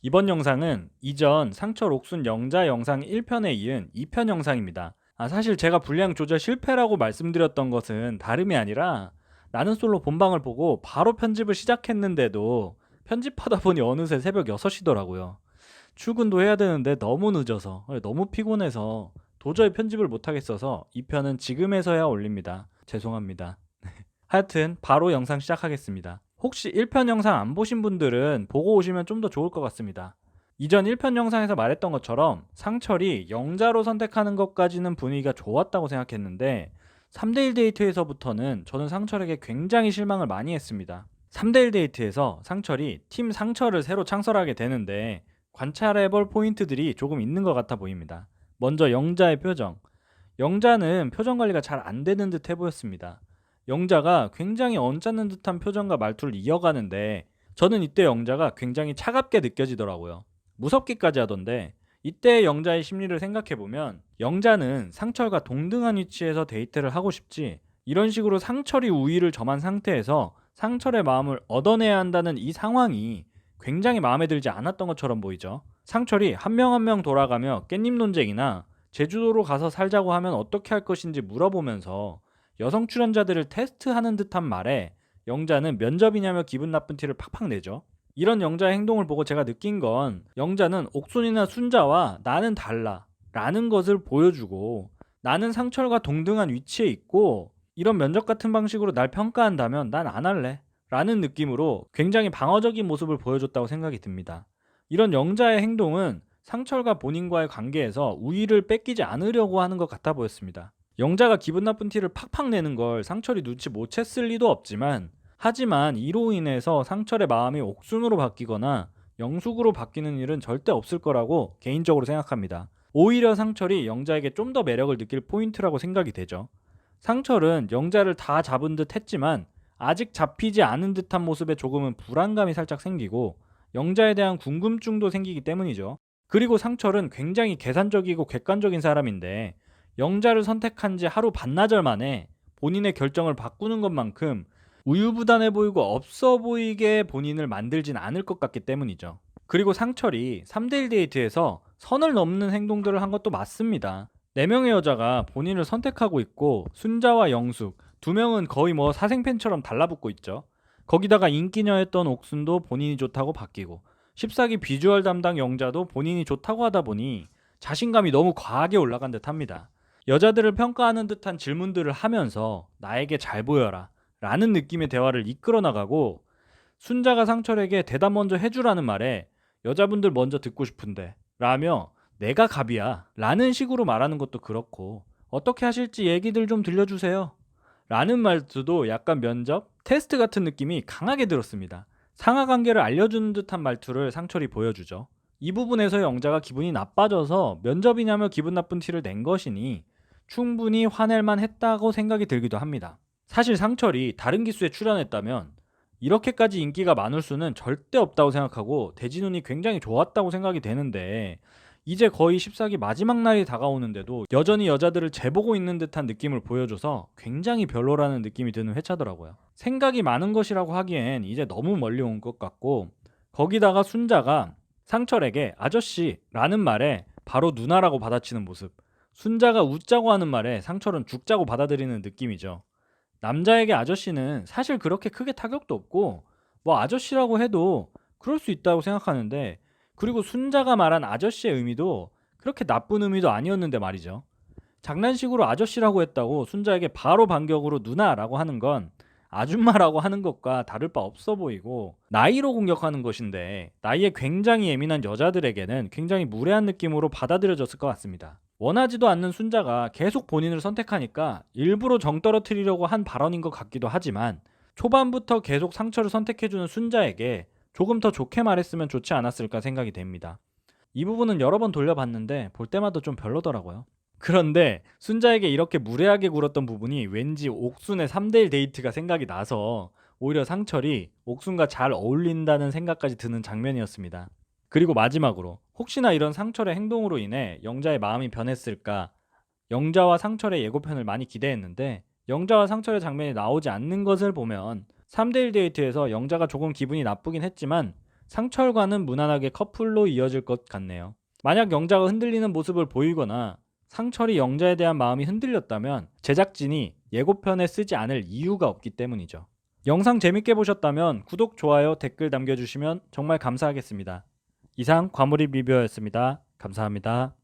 이번 영상은 이전 상철 옥순 영자 영상 1편에 이은 2편 영상입니다. 사실 제가 분량 조절 실패라고 말씀드렸던 것은 다름이 아니라 나는 솔로 본방을 보고 바로 편집을 시작했는데도 편집하다 보니 어느새 새벽 6시더라고요. 출근도 해야 되는데 너무 늦어서 너무 피곤해서 도저히 편집을 못하겠어서 2편은 지금에서야 올립니다. 죄송합니다. 하여튼 바로 영상 시작하겠습니다. 혹시 1편 영상 안 보신 분들은 보고 오시면 좀 더 좋을 것 같습니다. 이전 1편 영상에서 말했던 것처럼 상철이 영자로 선택하는 것까지는 분위기가 좋았다고 생각했는데 3대1 데이트에서부터는 저는 상철에게 굉장히 실망을 많이 했습니다. 3대1 데이트에서 상철이 팀 상철을 새로 창설하게 되는데 관찰해볼 포인트들이 조금 있는 것 같아 보입니다. 먼저 영자의 표정. 영자는 표정 관리가 잘 안 되는 듯해 보였습니다. 영자가 굉장히 언짢은 듯한 표정과 말투를 이어가는데 저는 이때 영자가 굉장히 차갑게 느껴지더라고요. 무섭기까지 하던데 이때 영자의 심리를 생각해보면 영자는 상철과 동등한 위치에서 데이트를 하고 싶지 이런 식으로 상철이 우위를 점한 상태에서 상철의 마음을 얻어내야 한다는 이 상황이 굉장히 마음에 들지 않았던 것처럼 보이죠. 상철이 한 명 한 명 돌아가며 깻잎 논쟁이나 제주도로 가서 살자고 하면 어떻게 할 것인지 물어보면서 여성 출연자들을 테스트하는 듯한 말에 영자는 면접이냐며 기분 나쁜 티를 팍팍 내죠. 이런 영자의 행동을 보고 제가 느낀 건 영자는 옥순이나 순자와 나는 달라 라는 것을 보여주고 나는 상철과 동등한 위치에 있고 이런 면접 같은 방식으로 날 평가한다면 난 안 할래 라는 느낌으로 굉장히 방어적인 모습을 보여줬다고 생각이 듭니다. 이런 영자의 행동은 상철과 본인과의 관계에서 우위를 뺏기지 않으려고 하는 것 같아 보였습니다. 영자가 기분 나쁜 티를 팍팍 내는 걸 상철이 눈치 못 챘을 리도 없지만 하지만 이로 인해서 상철의 마음이 옥순으로 바뀌거나 영숙으로 바뀌는 일은 절대 없을 거라고 개인적으로 생각합니다. 오히려 상철이 영자에게 좀 더 매력을 느낄 포인트라고 생각이 되죠. 상철은 영자를 다 잡은 듯 했지만 아직 잡히지 않은 듯한 모습에 조금은 불안감이 살짝 생기고 영자에 대한 궁금증도 생기기 때문이죠. 그리고 상철은 굉장히 계산적이고 객관적인 사람인데 영자를 선택한 지 하루 반나절 만에 본인의 결정을 바꾸는 것만큼 우유부단해 보이고 없어 보이게 본인을 만들진 않을 것 같기 때문이죠. 그리고 상철이 3대1 데이트에서 선을 넘는 행동들을 한 것도 맞습니다. 4명의 여자가 본인을 선택하고 있고 순자와 영숙 2명은 거의 뭐 사생팬처럼 달라붙고 있죠. 거기다가 인기녀였던 옥순도 본인이 좋다고 바뀌고 14기 비주얼 담당 영자도 본인이 좋다고 하다 보니 자신감이 너무 과하게 올라간 듯 합니다. 여자들을 평가하는 듯한 질문들을 하면서 나에게 잘 보여라 라는 느낌의 대화를 이끌어 나가고 순자가 상철에게 대답 먼저 해주라는 말에 여자분들 먼저 듣고 싶은데 라며 내가 갑이야 라는 식으로 말하는 것도 그렇고 어떻게 하실지 얘기들 좀 들려주세요 라는 말투도 약간 면접, 테스트 같은 느낌이 강하게 들었습니다. 상하관계를 알려주는 듯한 말투를 상철이 보여주죠. 이 부분에서 영자가 기분이 나빠져서 면접이냐며 기분 나쁜 티를 낸 것이니 충분히 화낼만 했다고 생각이 들기도 합니다. 사실 상철이 다른 기수에 출연했다면 이렇게까지 인기가 많을 수는 절대 없다고 생각하고 대진운이 굉장히 좋았다고 생각이 되는데 이제 거의 14기 마지막 날이 다가오는데도 여전히 여자들을 재보고 있는 듯한 느낌을 보여줘서 굉장히 별로라는 느낌이 드는 회차더라고요. 생각이 많은 것이라고 하기엔 이제 너무 멀리 온 것 같고 거기다가 순자가 상철에게 아저씨라는 말에 바로 누나라고 받아치는 모습, 순자가 웃자고 하는 말에 상철은 죽자고 받아들이는 느낌이죠. 남자에게 아저씨는 사실 그렇게 크게 타격도 없고 뭐 아저씨라고 해도 그럴 수 있다고 생각하는데 그리고 순자가 말한 아저씨의 의미도 그렇게 나쁜 의미도 아니었는데 말이죠. 장난식으로 아저씨라고 했다고 순자에게 바로 반격으로 누나라고 하는 건 아줌마라고 하는 것과 다를 바 없어 보이고 나이로 공격하는 것인데 나이에 굉장히 예민한 여자들에게는 굉장히 무례한 느낌으로 받아들여졌을 것 같습니다. 원하지도 않는 순자가 계속 본인을 선택하니까 일부러 정 떨어뜨리려고 한 발언인 것 같기도 하지만 초반부터 계속 상처를 선택해주는 순자에게 조금 더 좋게 말했으면 좋지 않았을까 생각이 됩니다. 이 부분은 여러 번 돌려봤는데 볼 때마다 좀 별로더라고요. 그런데 순자에게 이렇게 무례하게 굴었던 부분이 왠지 옥순의 3대1 데이트가 생각이 나서 오히려 상철이 옥순과 잘 어울린다는 생각까지 드는 장면이었습니다. 그리고 마지막으로 혹시나 이런 상철의 행동으로 인해 영자의 마음이 변했을까 영자와 상철의 예고편을 많이 기대했는데 영자와 상철의 장면이 나오지 않는 것을 보면 3대1 데이트에서 영자가 조금 기분이 나쁘긴 했지만 상철과는 무난하게 커플로 이어질 것 같네요. 만약 영자가 흔들리는 모습을 보이거나 상철이 영자에 대한 마음이 흔들렸다면 제작진이 예고편에 쓰지 않을 이유가 없기 때문이죠. 영상 재밌게 보셨다면 구독, 좋아요, 댓글 남겨주시면 정말 감사하겠습니다. 이상 과몰입 리뷰였습니다. 감사합니다.